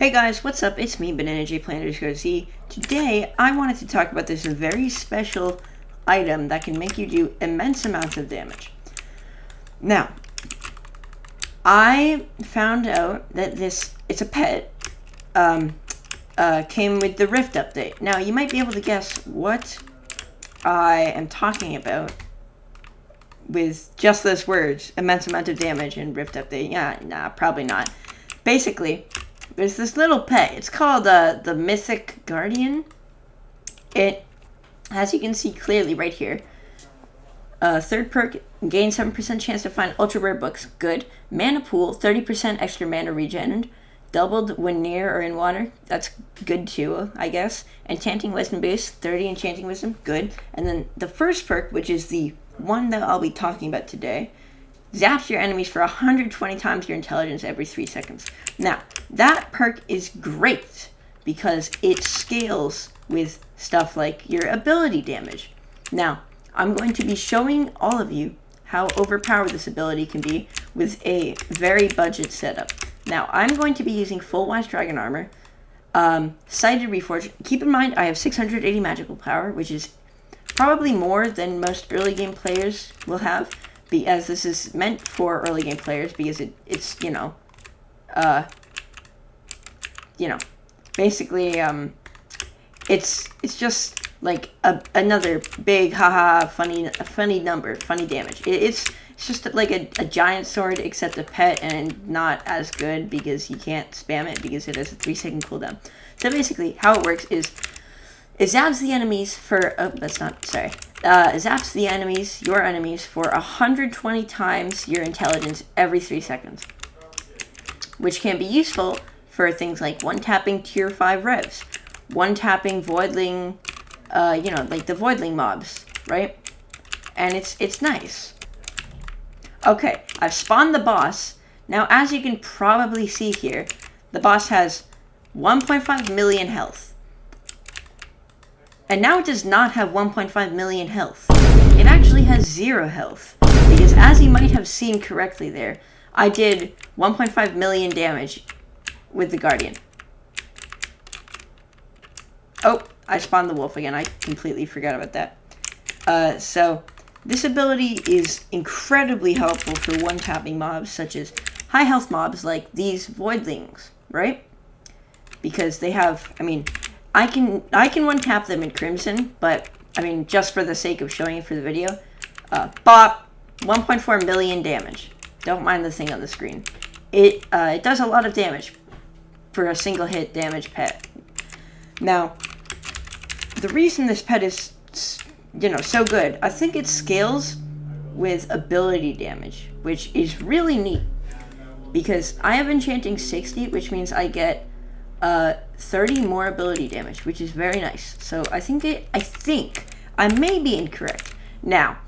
Hey guys, what's up? It's me, BananaJPlanet_Z. Today, I wanted to talk about this very special item that can make you do immense amounts of damage. Now, I found out that it's a pet, came with the Rift update. Now, you might be able to guess what I am talking about with just those words, immense amount of damage and Rift update. Yeah, nah, probably not. Basically, there's this little pet. It's called the Mythic Guardian. It, as you can see clearly right here, third perk, gain 7% chance to find ultra rare books. Good. Mana pool, 30% extra mana regen. Doubled when near or in water. That's good too, I guess. Enchanting wisdom boost, 30 enchanting wisdom. Good. And then the first perk, which is the one that I'll be talking about today, zaps your enemies for 120 times your intelligence every 3 seconds. Now, that perk is great because it scales with stuff like your ability damage. Now, I'm going to be showing all of you how overpowered this ability can be with a very budget setup. Now, I'm going to be using full Wise Dragon Armor, Sighted Reforged. Keep in mind, I have 680 magical power, which is probably more than most early game players will have, as this is meant for early game players, because it's basically it's just like another big funny number, funny damage. It's just like a giant sword except a pet, and not as good because you can't spam it because it has a 3-second cooldown. So basically, how it works is it zaps the enemies for zaps the enemies, your enemies, for 120 times your intelligence every 3 seconds, which can be useful for things like one-tapping tier 5 revs, one-tapping voidling, like the voidling mobs, right? And it's nice. Okay, I've spawned the boss. Now, as you can probably see here, the boss has 1.5 million health. And now it does not have 1.5 million health. It actually has 0 health. Because as you might have seen correctly there, I did 1.5 million damage with the Guardian. Oh, I spawned the wolf again. I completely forgot about that. So, this ability is incredibly helpful for one-tapping mobs, such as high health mobs like these voidlings, right? Because they have, I can one-tap them in Crimson, but, just for the sake of showing it for the video, bop, 1.4 million damage. Don't mind the thing on the screen. It does a lot of damage for a single hit damage pet. Now, the reason this pet is, so good, I think it scales with ability damage, which is really neat. Because I have enchanting 60, which means I get 30 more ability damage, which is very nice. So I think I may be incorrect. Now,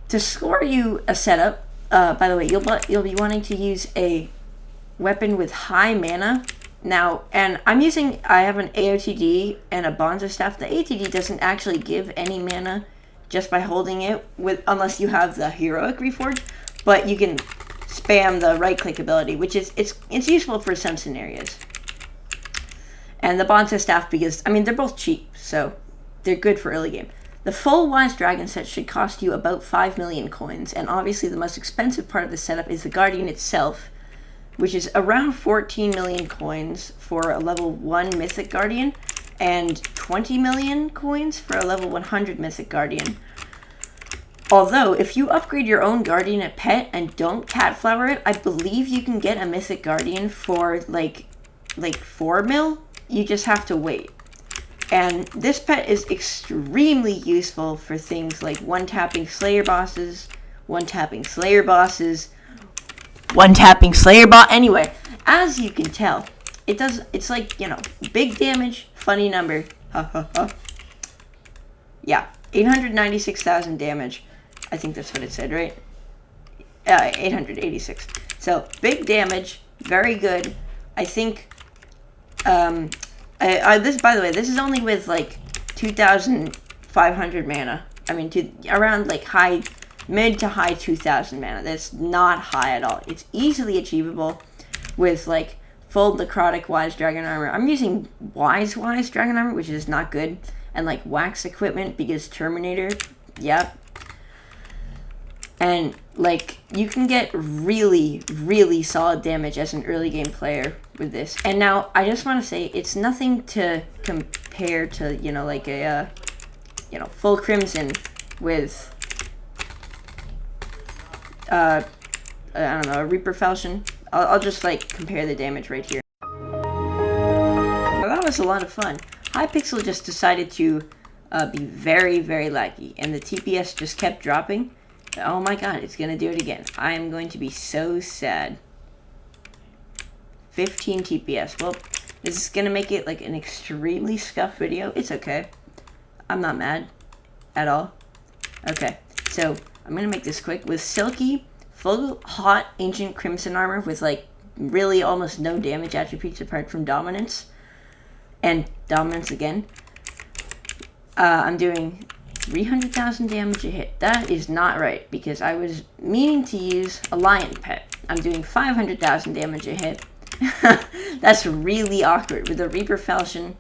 to score you a setup, by the way, you'll be wanting to use a weapon with high mana. Now, and I have an AOTD and a Bonzo staff. The AOTD doesn't actually give any mana just by holding it, unless you have the heroic reforge, but you can spam the right click ability, which is it's useful for some scenarios. And the Bonzo staff, because they're both cheap, so they're good for early game. The full Wise Dragon set should cost you about 5 million coins, and obviously the most expensive part of the setup is the Guardian itself, which is around 14 million coins for a level 1 Mythic Guardian, and 20 million coins for a level 100 Mythic Guardian. Although, if you upgrade your own Guardian at pet and don't Catflower it, I believe you can get a Mythic Guardian for like 4 mil. You just have to wait. And this pet is extremely useful for things like one-tapping Slayer bosses, one-tapping Slayer bosses, one-tapping Slayer bot. Anyway, as you can tell, it's like, big damage, funny number. Yeah, 896,000 damage. I think that's what it said, right? 886. So, big damage, very good. I think, this, by the way, this is only with, 2,500 mana. Around, mid to high 2,000 mana. That's not high at all. It's easily achievable with, full necrotic Wise Dragon Armor. I'm using Wise Dragon Armor, which is not good. And like wax equipment because Terminator, yep. And like you can get really solid damage as an early game player with this. And now I just want to say it's nothing to compare to, you know, like a full Crimson with I don't know, a Reaper Falchion. I'll just like compare the damage right here. Well, that was a lot of fun. Hypixel just decided to be very laggy, and the TPS just kept dropping. Oh my god, it's gonna do it again. I am going to be so sad. 15 TPS. Well, this is gonna make it like an extremely scuffed video. It's okay. I'm not mad at all. Okay, so I'm gonna make this quick. With Silky, full hot Ancient Crimson armor with like really almost no damage attributes apart from Dominance. And Dominance again. I'm doing 300,000 damage a hit. That is not right, because I was meaning to use a Lion Pet. I'm doing 500,000 damage a hit. That's really awkward. With the Reaper Falchion,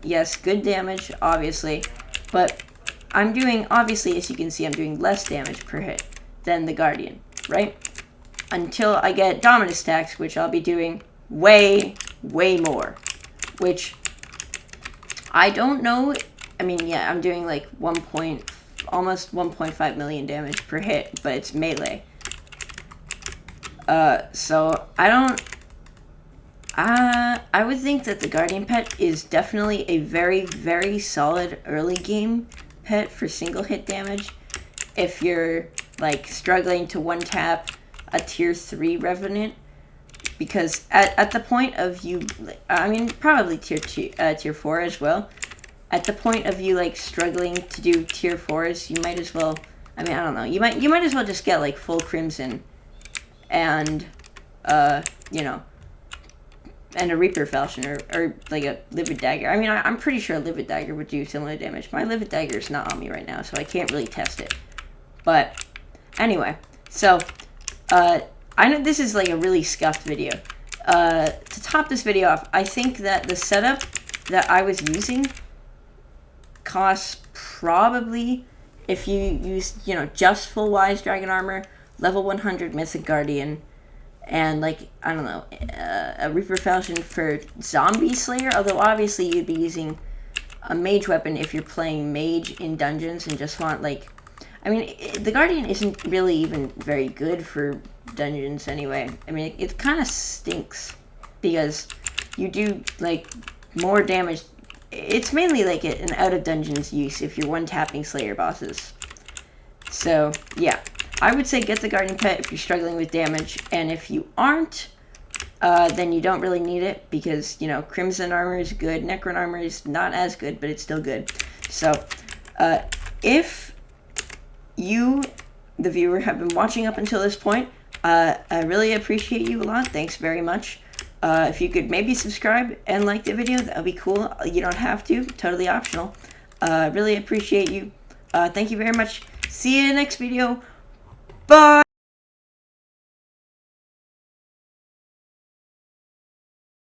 yes, good damage, obviously. But I'm doing, obviously, as you can see, I'm doing less damage per hit than the Guardian, right? Until I get Dominus stacks, which I'll be doing way more. Which, I don't know. I mean, yeah, I'm doing like almost 1.5 million damage per hit, but it's melee. So I would think that the Guardian pet is definitely a very solid early game pet for single hit damage. If you're like struggling to one tap a tier 3 Revenant, because at the point of you, I mean, probably tier 4 as well. At the point of you like struggling to do tier 4s, you might as well, I mean, I don't know, you might as well just get like full Crimson and you know, and a Reaper Falchion or like a Livid Dagger. I mean, I'm pretty sure a Livid Dagger would do similar damage. My Livid Dagger is not on me right now, so I can't really test it. But anyway, so I know this is like a really scuffed video. To top this video off, I think that the setup that I was using costs probably, if you use, you know, just full Wise Dragon Armor, level 100 Mythic Guardian, and like, I don't know, a Reaper Falchion for Zombie Slayer, although obviously you'd be using a mage weapon if you're playing mage in dungeons and just want like, I mean, the Guardian isn't really even very good for dungeons anyway. I mean, it kind of stinks because you do like more damage. It's mainly like an out of dungeons use if you're one tapping Slayer bosses. So yeah, I would say get the Guardian pet if you're struggling with damage, and if you aren't, then you don't really need it because, you know, Crimson armor is good, Necron armor is not as good, but it's still good. So if you, the viewer, have been watching up until this point, I really appreciate you a lot. Thanks very much. If you could maybe subscribe and like the video, that would be cool. You don't have to, totally optional. Really appreciate you. Thank you very much. See you in the next video. Bye!